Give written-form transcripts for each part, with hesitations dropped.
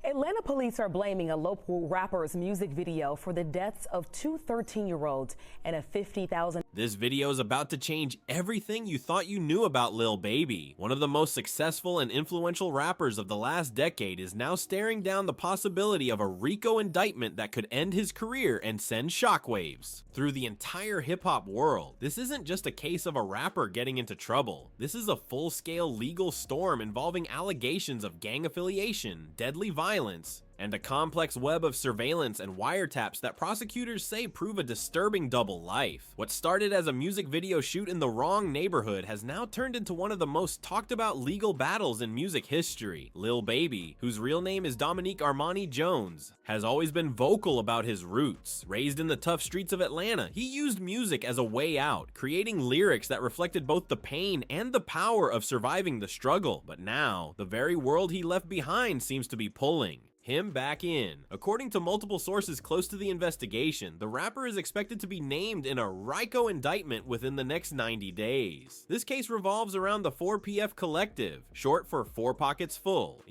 Atlanta police are blaming a local rapper's music video for the deaths of two 13-year-olds and a $50,000. This video is about to change everything you thought you knew about Lil Baby. One of the most successful and influential rappers of the last decade is now staring down the possibility of a RICO indictment that could end his career and send shockwaves through the entire hip-hop world. This isn't just a case of a rapper getting into trouble. This is a full-scale legal storm involving allegations of gang affiliation, deadly violence, and a complex web of surveillance and wiretaps that prosecutors say prove a disturbing double life. What started as a music video shoot in the wrong neighborhood has now turned into one of the most talked about legal battles in music history. Lil Baby, whose real name is Dominique Armani Jones, has always been vocal about his roots. Raised in the tough streets of Atlanta, he used music as a way out, creating lyrics that reflected both the pain and the power of surviving the struggle. But now, the very world he left behind seems to be pulling him back in. According to multiple sources close to the investigation, the rapper is expected to be named in a RICO indictment within the next 90 days. This case revolves around the 4PF Collective, short for Four Pockets Full,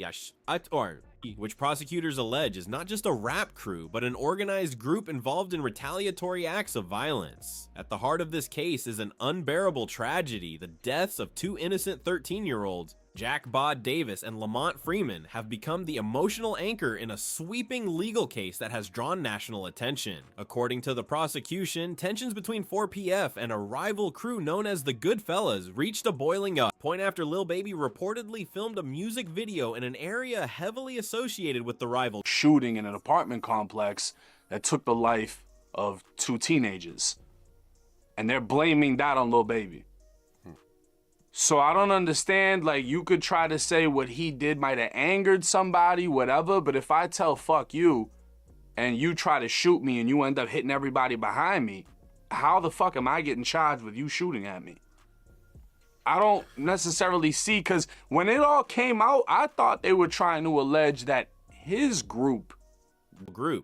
which prosecutors allege is not just a rap crew, but an organized group involved in retaliatory acts of violence. At the heart of this case is an unbearable tragedy. The deaths of two innocent 13-year-olds, Jack Bod Davis and Lamont Freeman, have become the emotional anchor in a sweeping legal case that has drawn national attention. According to the prosecution, tensions between 4PF and a rival crew known as the Goodfellas reached a boiling point after Lil Baby reportedly filmed a music video in an area heavily associated with the rival shooting in an apartment complex that took the life of two teenagers. And they're blaming that on Lil Baby. So I don't understand, like, you could try to say what he did might have angered somebody, whatever, but if I tell fuck you and you try to shoot me and you end up hitting everybody behind me, how the fuck am I getting charged with you shooting at me? I don't necessarily see, because when it all came out, I thought they were trying to allege that his group.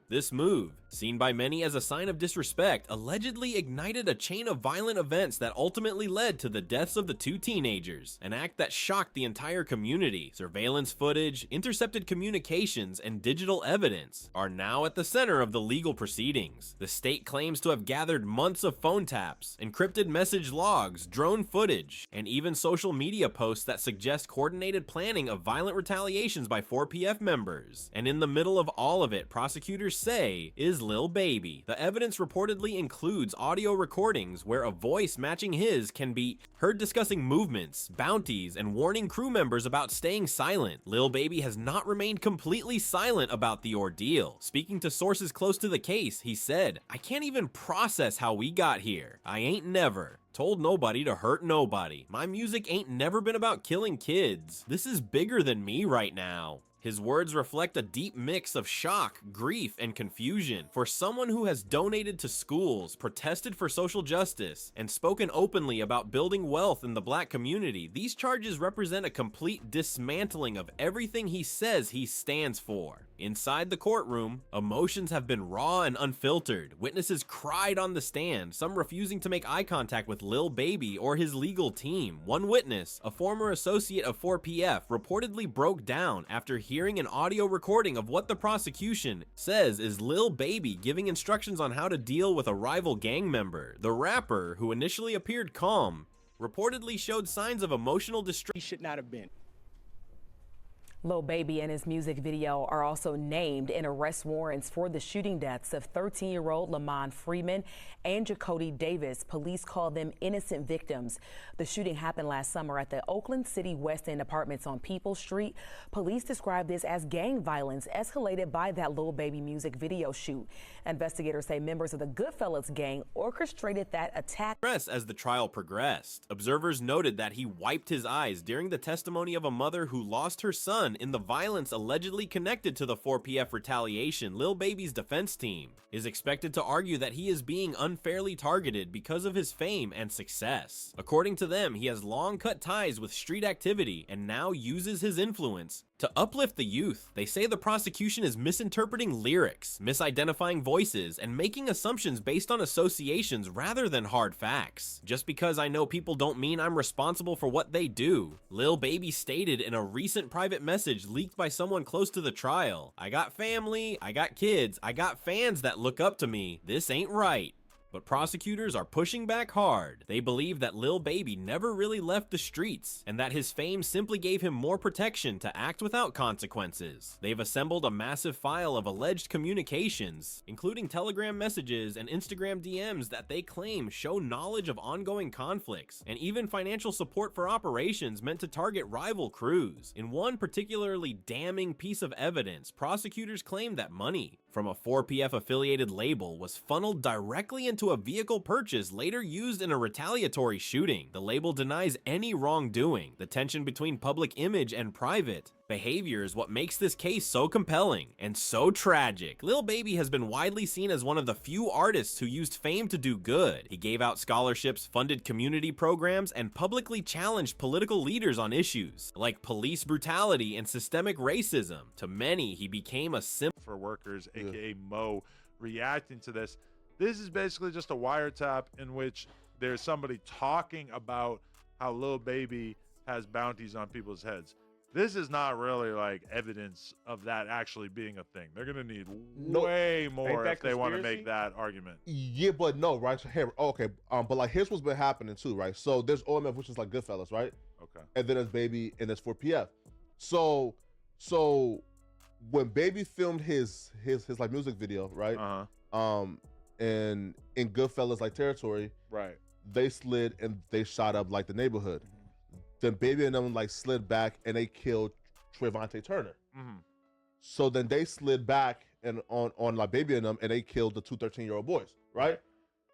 This move, seen by many as a sign of disrespect, allegedly ignited a chain of violent events that ultimately led to the deaths of the two teenagers, an act that shocked the entire community. Surveillance footage, intercepted communications, and digital evidence are now at the center of the legal proceedings. The state claims to have gathered months of phone taps, encrypted message logs, drone footage, and even social media posts that suggest coordinated planning of violent retaliations by 4PF members. And in the middle of all of it, prosecutors say, is Lil Baby. The evidence reportedly includes audio recordings where a voice matching his can be heard discussing movements, bounties, and warning crew members about staying silent. Lil Baby has not remained completely silent about the ordeal. Speaking to sources close to the case, he said, "I can't even process how we got here. I ain't never told nobody to hurt nobody. My music ain't never been about killing kids. This is bigger than me right now." His words reflect a deep mix of shock, grief, and confusion. For someone who has donated to schools, protested for social justice, and spoken openly about building wealth in the Black community, these charges represent a complete dismantling of everything he says he stands for. Inside the courtroom, emotions have been raw and unfiltered. Witnesses cried on the stand, some refusing to make eye contact with Lil Baby or his legal team. One witness, a former associate of 4PF, reportedly broke down after hearing an audio recording of what the prosecution says is Lil Baby giving instructions on how to deal with a rival gang member. The rapper, who initially appeared calm, reportedly showed signs of emotional distress. He should not have been. Lil Baby and his music video are also named in arrest warrants for the shooting deaths of 13-year-old Lamont Freeman and Jacody Davis. Police call them innocent victims. The shooting happened last summer at the Oakland City West End apartments on Peoples Street. Police describe this as gang violence escalated by that Lil Baby music video shoot. Investigators say members of the Goodfellas gang orchestrated that attack. As the trial progressed, observers noted that he wiped his eyes during the testimony of a mother who lost her son in the violence allegedly connected to the 4PF retaliation. Lil Baby's defense team is expected to argue that he is being unfairly targeted because of his fame and success. According to them, he has long cut ties with street activity and now uses his influence To uplift the youth, they say the prosecution is misinterpreting lyrics, misidentifying voices, and making assumptions based on associations rather than hard facts. Just because I know people don't mean I'm responsible for what they do. Lil Baby stated in a recent private message leaked by someone close to the trial, "I got family, I got kids, I got fans that look up to me. This ain't right." But prosecutors are pushing back hard. They believe that Lil Baby never really left the streets, and that his fame simply gave him more protection to act without consequences. They've assembled a massive file of alleged communications, including Telegram messages and Instagram DMs that they claim show knowledge of ongoing conflicts, and even financial support for operations meant to target rival crews. In one particularly damning piece of evidence, prosecutors claim that money from a 4PF affiliated label was funneled directly into a vehicle purchase later used in a retaliatory shooting. The label denies any wrongdoing. The tension between public image and private behavior is what makes this case so compelling and so tragic. Lil Baby has been widely seen as one of the few artists who used fame to do good. He gave out scholarships, funded community programs, and publicly challenged political leaders on issues like police brutality and systemic racism. To many, he became a symbol for workers, aka Mo, reacting to this. This is basically just a wiretap in which there's somebody talking about how Lil Baby has bounties on people's heads. This is not really like evidence of that actually being a thing. They're gonna need way more if they want to make that argument. Yeah, but no, right? So here, okay, but like here's what's been happening too, right? So there's OMF, which is like Goodfellas, right? Okay. And then there's Baby, and there's 4PF. So when Baby filmed his like music video, right? And in Goodfellas like territory, right? They slid and they shot up like the neighborhood. Then Baby and them like slid back and they killed Trayvon Turner. So then they slid back and on like Baby and them and they killed the two 13-year-old boys, right?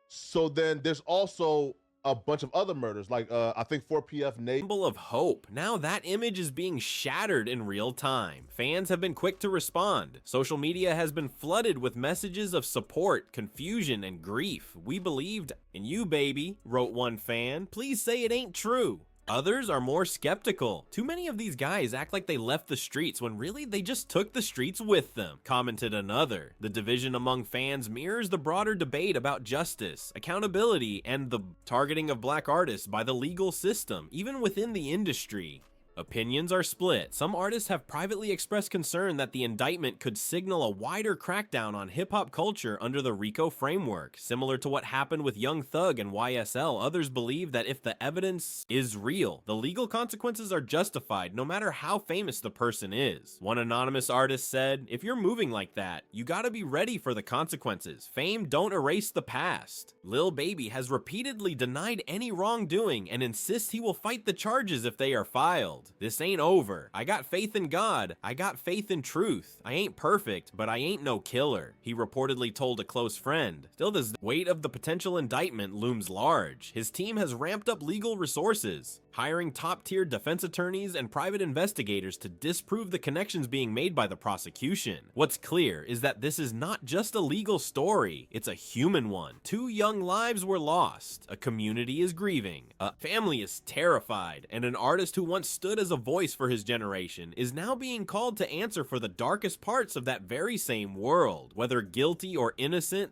So then there's also a bunch of other murders, like I think 4PF Nate. Symbol of hope. Now that image is being shattered in real time. Fans have been quick to respond. Social media has been flooded with messages of support, confusion, and grief. "We believed in you, baby," wrote one fan. "Please say it ain't true." Others are more skeptical. "Too many of these guys act like they left the streets when really they just took the streets with them," commented another. The division among fans mirrors the broader debate about justice, accountability, and the targeting of black artists by the legal system, even within the industry. Opinions are split. Some artists have privately expressed concern that the indictment could signal a wider crackdown on hip-hop culture under the RICO framework. Similar to what happened with Young Thug and YSL, others believe that if the evidence is real, the legal consequences are justified no matter how famous the person is. One anonymous artist said, "If you're moving like that, you gotta be ready for the consequences. Fame don't erase the past." Lil Baby has repeatedly denied any wrongdoing and insists he will fight the charges if they are filed. "This ain't over. I got faith in God. I got faith in truth. I ain't perfect, but I ain't no killer," he reportedly told a close friend. Still, the weight of the potential indictment looms large. His team has ramped up legal resources, hiring top-tier defense attorneys and private investigators to disprove the connections being made by the prosecution. What's clear is that this is not just a legal story, it's a human one. 2 young lives were lost, a community is grieving, a family is terrified, and an artist who once stood as a voice for his generation is now being called to answer for the darkest parts of that very same world. Whether guilty or innocent,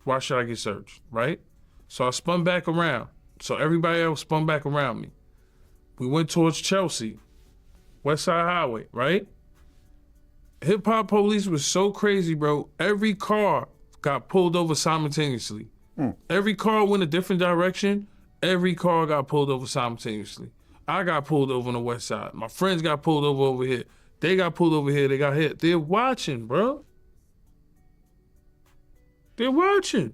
Why should I get searched, right? So I spun back around. So everybody else spun back around me. We went towards Chelsea, West Side Highway, right? Hip hop police was so crazy, bro. Every car got pulled over simultaneously. Every car went a different direction. Every car got pulled over simultaneously. I got pulled over on the west side. My friends got pulled over here. They got pulled over here. They got hit. They're watching, bro. They're watching.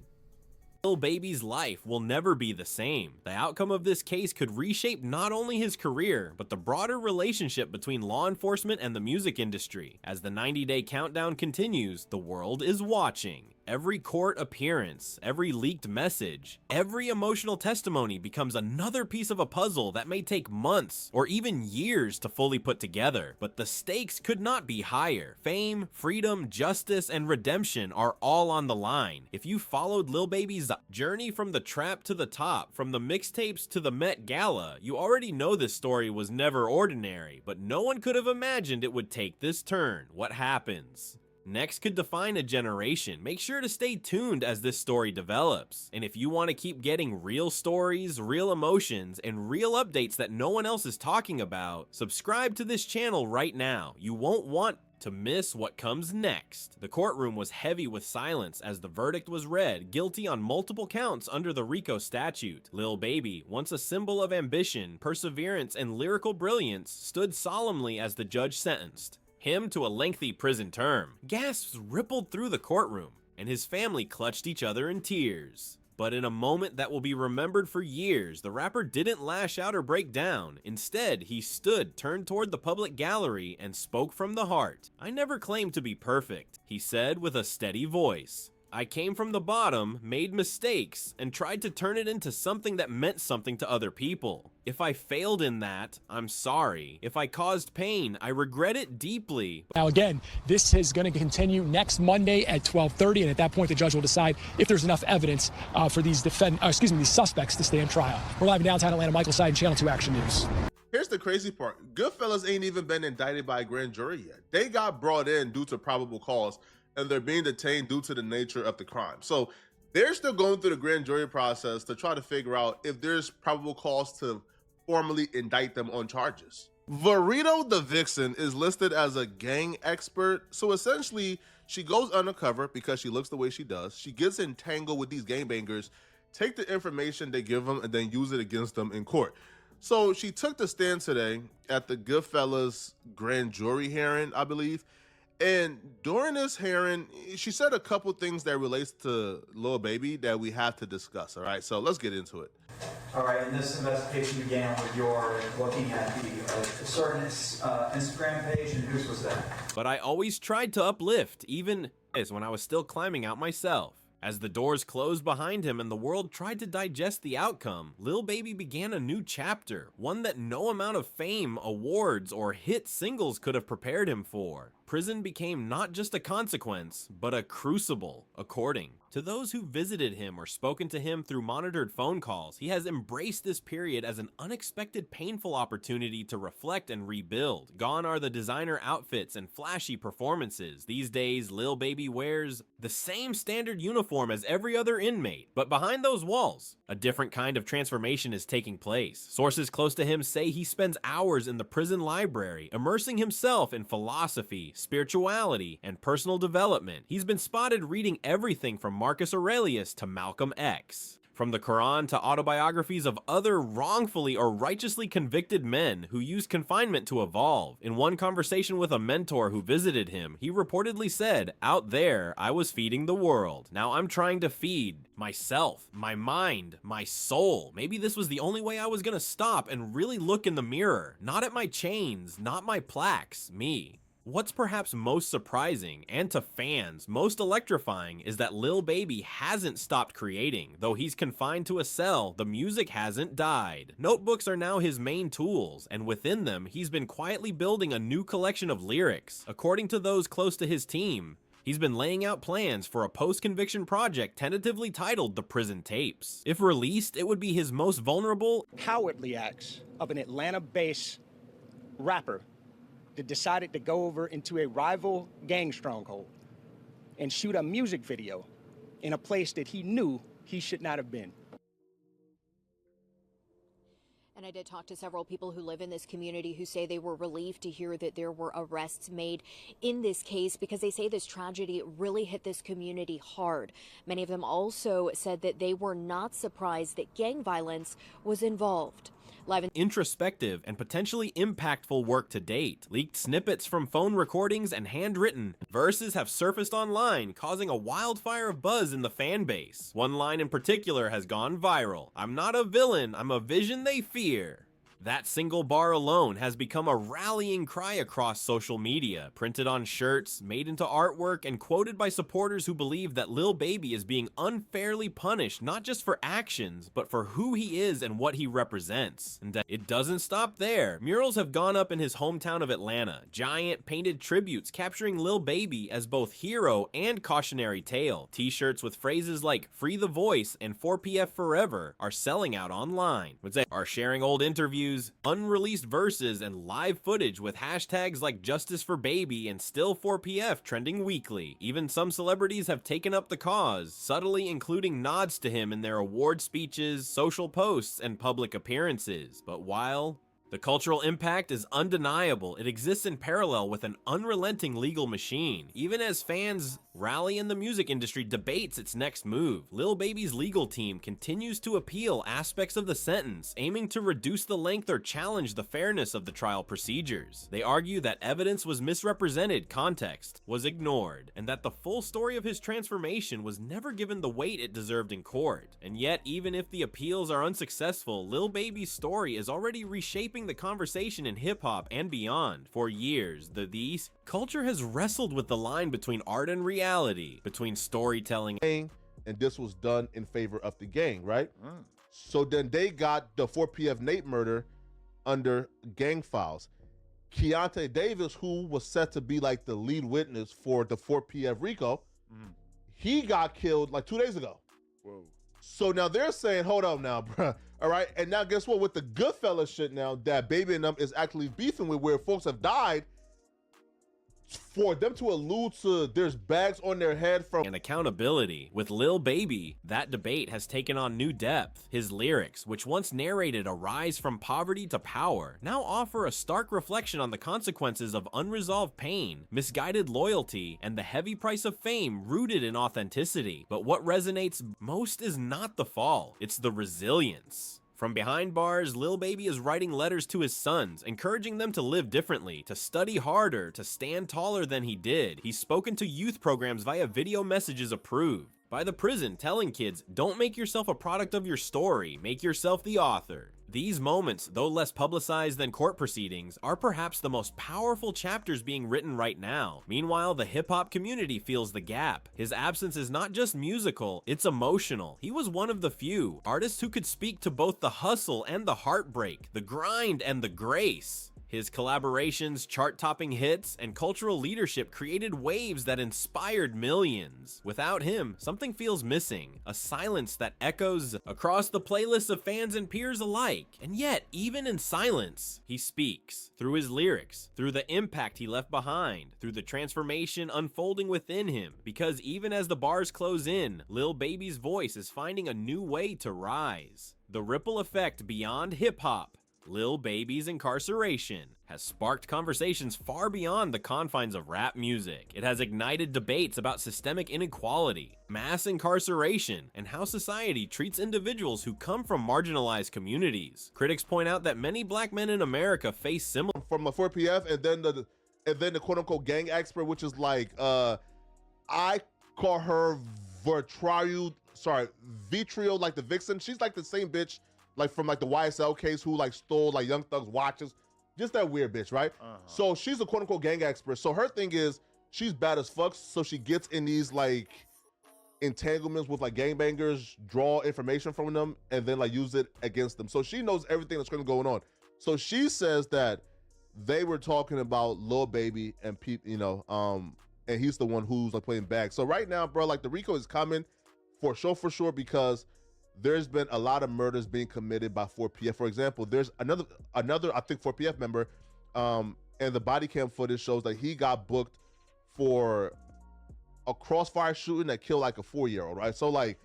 Lil Baby's life will never be the same. The outcome of this case could reshape not only his career, but the broader relationship between law enforcement and the music industry. As the 90-day countdown continues, the world is watching. Every court appearance, every leaked message, every emotional testimony becomes another piece of a puzzle that may take months or even years to fully put together. But the stakes could not be higher. Fame, freedom, justice, and redemption are all on the line. If you followed Lil Baby's journey from the trap to the top, from the mixtapes to the Met Gala, you already know this story was never ordinary, but no one could have imagined it would take this turn. What happens next could define a generation. Make sure to stay tuned as this story develops. And if you want to keep getting real stories, real emotions, and real updates that no one else is talking about, subscribe to this channel right now. You won't want to miss what comes next. The courtroom was heavy with silence as the verdict was read, guilty on multiple counts under the RICO statute. Lil Baby, once a symbol of ambition, perseverance, and lyrical brilliance, stood solemnly as the judge sentenced him to a lengthy prison term. Gasps rippled through the courtroom, and his family clutched each other in tears. But in a moment that will be remembered for years, the rapper didn't lash out or break down. Instead, he stood, turned toward the public gallery, and spoke from the heart. "I never claimed to be perfect," he said with a steady voice. "I came from the bottom, made mistakes, and tried to turn it into something that meant something to other people. If I failed in that, I'm sorry. If I caused pain, I regret it deeply." Now, again, this is going to continue next Monday at 12:30, and at that point, the judge will decide if there's enough evidence for these these suspects to stand trial. We're live in downtown Atlanta. Michael Seiden, Channel 2 Action News. Here's the crazy part. Goodfellas ain't even been indicted by a grand jury yet. They got brought in due to probable cause, and they're being detained due to the nature of the crime. So they're still going through the grand jury process to try to figure out if there's probable cause to formally indict them on charges. Verito the Vixen is listed as a gang expert. So essentially, she goes undercover because she looks the way she does. She gets entangled with these gangbangers, take the information they give them, and then use it against them in court. So she took the stand today at the Goodfellas grand jury hearing, I believe. And during this hearing, she said a couple things that relates to Lil Baby that we have to discuss. All right, so let's get into it. All right, and this investigation began with your looking at the certain Instagram page, and whose was that? But I always tried to uplift, even as when I was still climbing out myself. As the doors closed behind him and the world tried to digest the outcome, Lil Baby began a new chapter, one that no amount of fame, awards, or hit singles could have prepared him for. Prison became not just a consequence, but a crucible. According to those who visited him or spoken to him through monitored phone calls, he has embraced this period as an unexpected, painful opportunity to reflect and rebuild. Gone are the designer outfits and flashy performances. These days, Lil Baby wears the same standard uniform as every other inmate, but behind those walls, a different kind of transformation is taking place. Sources close to him say he spends hours in the prison library, immersing himself in philosophy, spirituality, and personal development. He's been spotted reading everything from Marcus Aurelius to Malcolm X. From the Quran to autobiographies of other wrongfully or righteously convicted men who used confinement to evolve. In one conversation with a mentor who visited him, he reportedly said, "Out there, I was feeding the world. Now I'm trying to feed myself, my mind, my soul. Maybe this was the only way I was gonna stop and really look in the mirror. Not at my chains, not my plaques, me." What's perhaps most surprising, and to fans most electrifying, is that Lil Baby hasn't stopped creating. Though he's confined to a cell, the music hasn't died. Notebooks are now his main tools, and within them, he's been quietly building a new collection of lyrics. According to those close to his team, he's been laying out plans for a post-conviction project tentatively titled The Prison Tapes. If released, it would be his most vulnerable, cowardly acts of an Atlanta-based rapper that decided to go over into a rival gang stronghold and shoot a music video in a place that he knew he should not have been. And I did talk to several people who live in this community who say they were relieved to hear that there were arrests made in this case because they say this tragedy really hit this community hard. Many of them also said that they were not surprised that gang violence was involved. Introspective and potentially impactful work to date. Leaked snippets from phone recordings and handwritten verses have surfaced online, causing a wildfire of buzz in the fan base. One line in particular has gone viral. "I'm not a villain, I'm a vision they fear." That single bar alone has become a rallying cry across social media, printed on shirts, made into artwork, and quoted by supporters who believe that Lil Baby is being unfairly punished not just for actions, but for who he is and what he represents. And it doesn't stop there. Murals have gone up in his hometown of Atlanta, giant painted tributes capturing Lil Baby as both hero and cautionary tale. T-shirts with phrases like "Free the Voice" and 4PF Forever are selling out online. Are sharing old interviews, unreleased verses, and live footage with hashtags like Justice for Baby and Still 4PF trending weekly. Even some celebrities have taken up the cause, subtly including nods to him in their award speeches, social posts, and public appearances. But while the cultural impact is undeniable, it exists in parallel with an unrelenting legal machine. Even as fans rally and the music industry debates its next move, Lil Baby's legal team continues to appeal aspects of the sentence, aiming to reduce the length or challenge the fairness of the trial procedures. They argue that evidence was misrepresented, context was ignored, and that the full story of his transformation was never given the weight it deserved in court. And yet, even if the appeals are unsuccessful, Lil Baby's story is already reshaping the conversation in hip-hop and beyond. For years, the culture has wrestled with the line between art and reality, between storytelling and this was done in favor of the gang, right? So then they got the 4PF Nate murder under gang files. Keontae Davis, who was set to be like the lead witness for the 4PF Rico, he got killed like 2 days ago. Whoa. So now they're saying, hold up now, bruh. All right, and now guess what? With the Goodfellas shit now, that Baby and them is actually beefing with where folks have died, for them to allude to there's bags on their head from and accountability. With Lil Baby, that debate has taken on new depth. His lyrics, which once narrated a rise from poverty to power, now offer a stark reflection on the consequences of unresolved pain, misguided loyalty, and the heavy price of fame rooted in authenticity. But what resonates most is not the fall, it's the resilience. From behind bars, Lil Baby is writing letters to his sons, encouraging them to live differently, to study harder, to stand taller than he did. He's spoken to youth programs via video messages approved by the prison, telling kids, don't make yourself a product of your story, make yourself the author. These moments, though less publicized than court proceedings, are perhaps the most powerful chapters being written right now. Meanwhile, the hip-hop community feels the gap. His absence is not just musical, it's emotional. He was one of the few artists who could speak to both the hustle and the heartbreak, the grind and the grace. His collaborations, chart-topping hits, and cultural leadership created waves that inspired millions. Without him, something feels missing, a silence that echoes across the playlists of fans and peers alike. And yet, even in silence, he speaks. Through his lyrics, through the impact he left behind, through the transformation unfolding within him. Because even as the bars close in, Lil Baby's voice is finding a new way to rise. The ripple effect beyond hip-hop, Lil Baby's incarceration, has sparked conversations far beyond the confines of rap music. It has ignited debates about systemic inequality, mass incarceration, and how society treats individuals who come from marginalized communities. Critics point out that many black men in America face similar from a 4PF, and then the quote-unquote gang expert, which is like, I call her Vitrio, like the vixen. She's like the same bitch like from like the YSL case who like stole like Young Thug's watches. Just that weird bitch, right? So she's a quote-unquote gang expert. So her thing is she's bad as fuck, so she gets in these like entanglements with like gangbangers, draw information from them, and then like use it against them. So she knows everything that's going on. So she says that they were talking about Lil Baby and people, you know, and he's the one who's like playing back. So right now, bro, like the RICO is coming for sure, because there's been a lot of murders being committed by 4PF. For example, there's another I think 4PF member, and the body cam footage shows that he got booked for a crossfire shooting that killed like a 4-year-old, right? So like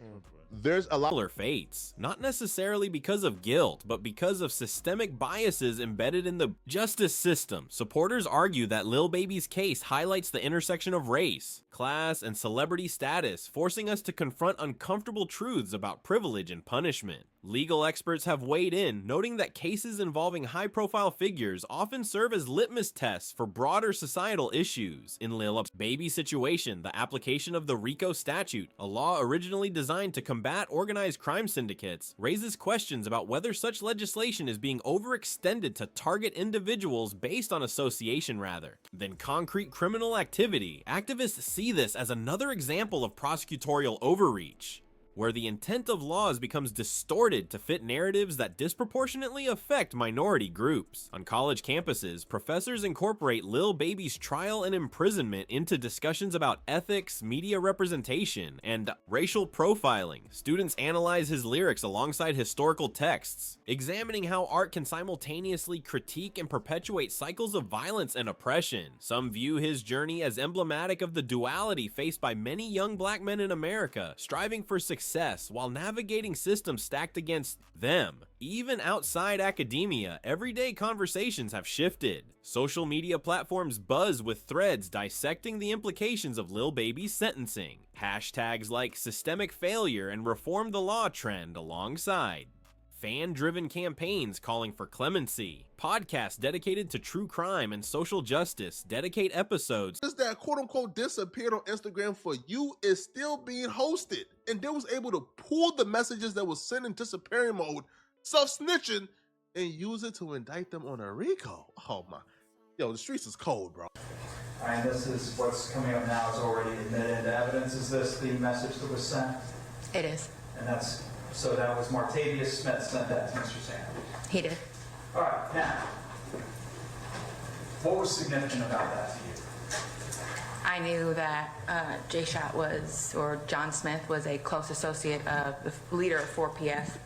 there's a lot of fates, not necessarily because of guilt, but because of systemic biases embedded in the justice system. Supporters argue that Lil Baby's case highlights the intersection of race, class, and celebrity status, forcing us to confront uncomfortable truths about privilege and punishment. Legal experts have weighed in, noting that cases involving high-profile figures often serve as litmus tests for broader societal issues. In Lil Baby's situation, the application of the RICO statute, a law originally designed to combat organized crime syndicates, raises questions about whether such legislation is being overextended to target individuals based on association rather than concrete criminal activity. Activists see this as another example of prosecutorial overreach, where the intent of laws becomes distorted to fit narratives that disproportionately affect minority groups. On college campuses, professors incorporate Lil Baby's trial and imprisonment into discussions about ethics, media representation, and racial profiling. Students analyze his lyrics alongside historical texts, examining how art can simultaneously critique and perpetuate cycles of violence and oppression. Some view his journey as emblematic of the duality faced by many young black men in America, striving for success while navigating systems stacked against them. Even outside academia, everyday conversations have shifted. Social media platforms buzz with threads dissecting the implications of Lil Baby's sentencing. Hashtags like systemic failure and reform the law trend alongside fan-driven campaigns calling for clemency. Podcasts dedicated to true crime and social justice dedicate episodes. This that quote-unquote disappeared on Instagram for you is still being hosted, and they was able to pull the messages that was sent in disappearing mode, self-snitching, and use it to indict them on a RICO. Oh my, yo, the streets is cold, bro. All right, this is what's coming up now is already admitted into evidence. Is this the message that was sent? It is. And that's, so that was Martavius Smith sent that to Mr. Sanders? He did. All right, now, what was significant about that to you? I knew that Jay Shot was, or John Smith was a close associate of the leader of 4PF,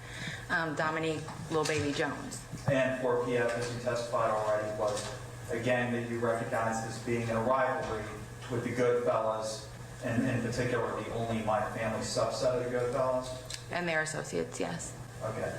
Dominique Lil Baby Jones. And 4PF, as you testified already, was a gang that you recognized as being in a rivalry with the Goodfellas, and in particular, the Only My Family subset of the Goodfellas? And their associates, yes. Okay.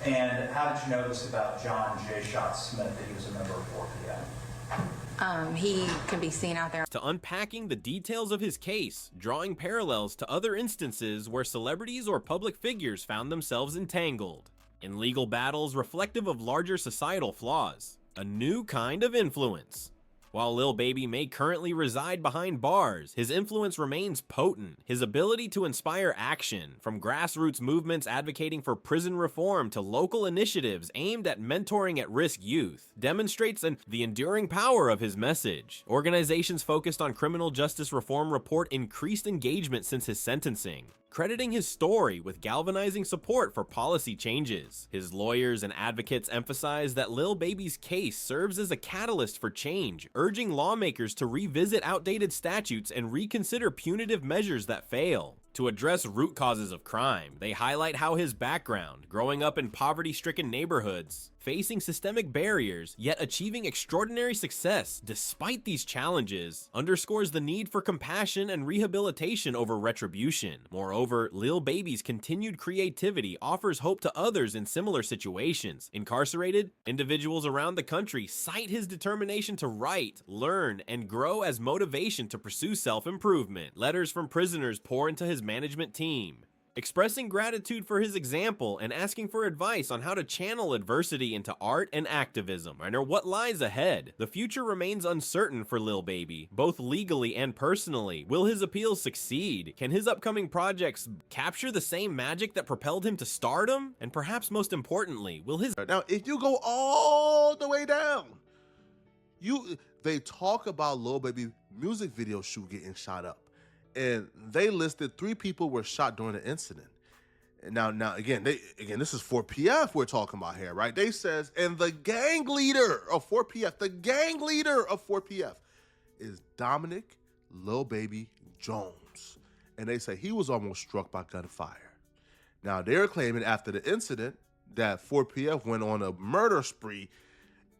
And how did you know this about John J. Shot Smith, that he was a member of 4PF? He can be seen out there. To unpacking the details of his case, drawing parallels to other instances where celebrities or public figures found themselves entangled in legal battles reflective of larger societal flaws. A new kind of influence. While Lil Baby may currently reside behind bars, his influence remains potent. His ability to inspire action, from grassroots movements advocating for prison reform to local initiatives aimed at mentoring at-risk youth, demonstrates the enduring power of his message. Organizations focused on criminal justice reform report increased engagement since his sentencing, crediting his story with galvanizing support for policy changes. His lawyers and advocates emphasize that Lil Baby's case serves as a catalyst for change, urging lawmakers to revisit outdated statutes and reconsider punitive measures that fail. To address root causes of crime, they highlight how his background, growing up in poverty-stricken neighborhoods, facing systemic barriers, yet achieving extraordinary success despite these challenges, underscores the need for compassion and rehabilitation over retribution. Moreover, Lil Baby's continued creativity offers hope to others in similar situations. Incarcerated, individuals around the country cite his determination to write, learn, and grow as motivation to pursue self-improvement. Letters from prisoners pour into his management team, expressing gratitude for his example and asking for advice on how to channel adversity into art and activism, and what lies ahead. The future remains uncertain for Lil Baby, both legally and personally. Will his appeals succeed? Can his upcoming projects capture the same magic that propelled him to stardom? And perhaps most importantly, will his... Now, if you go all the way down, they talk about Lil Baby music video shoot getting shot up. And they listed 3 people were shot during the incident. And now again, this is 4PF we're talking about here, right? They says, and the gang leader of 4PF, is Dominic Lil Baby Jones. And they say he was almost struck by gunfire. Now they're claiming after the incident that 4PF went on a murder spree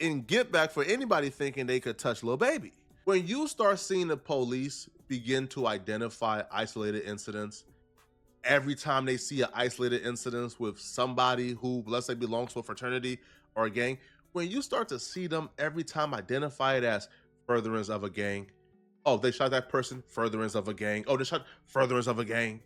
in get back for anybody thinking they could touch Lil Baby. When you start seeing the police begin to identify isolated incidents, every time they see an isolated incident with somebody who, let's say, belongs to a fraternity or a gang, when you start to see them every time identify it as furtherance of a gang, oh, they shot that person, furtherance of a gang, oh, they shot furtherance of a gang,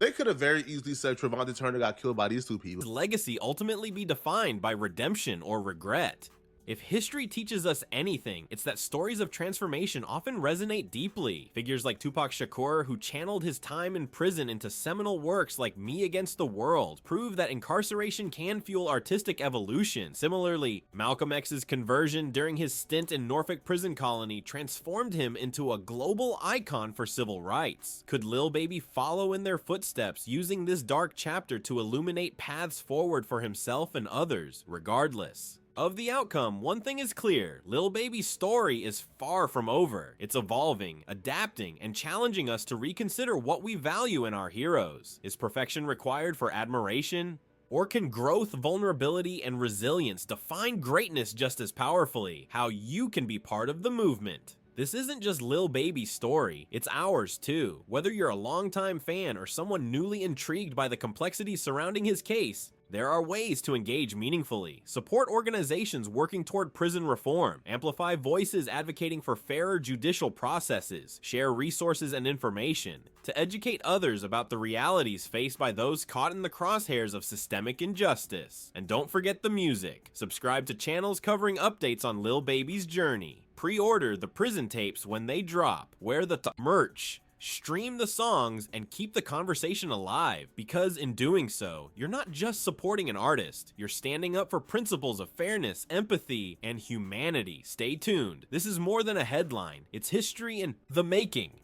They could have very easily said Trevante Turner got killed by these two people. His legacy ultimately be defined by redemption or regret. If history teaches us anything, it's that stories of transformation often resonate deeply. Figures like Tupac Shakur, who channeled his time in prison into seminal works like Me Against the World, prove that incarceration can fuel artistic evolution. Similarly, Malcolm X's conversion during his stint in Norfolk prison colony transformed him into a global icon for civil rights. Could Lil Baby follow in their footsteps, using this dark chapter to illuminate paths forward for himself and others? Regardless of the outcome, one thing is clear: Lil Baby's story is far from over. It's evolving, adapting, and challenging us to reconsider what we value in our heroes. Is perfection required for admiration? Or can growth, vulnerability, and resilience define greatness just as powerfully? How you can be part of the movement. This isn't just Lil Baby's story, it's ours too. Whether you're a longtime fan or someone newly intrigued by the complexities surrounding his case, there are ways to engage meaningfully. Support organizations working toward prison reform, amplify voices advocating for fairer judicial processes, share resources and information to educate others about the realities faced by those caught in the crosshairs of systemic injustice. And don't forget the music. Subscribe to channels covering updates on Lil Baby's journey. Pre-order the prison tapes when they drop. Wear the merch. Stream the songs and keep the conversation alive, because in doing so, you're not just supporting an artist, you're standing up for principles of fairness, empathy, and humanity. Stay tuned. This is more than a headline, it's history in the making.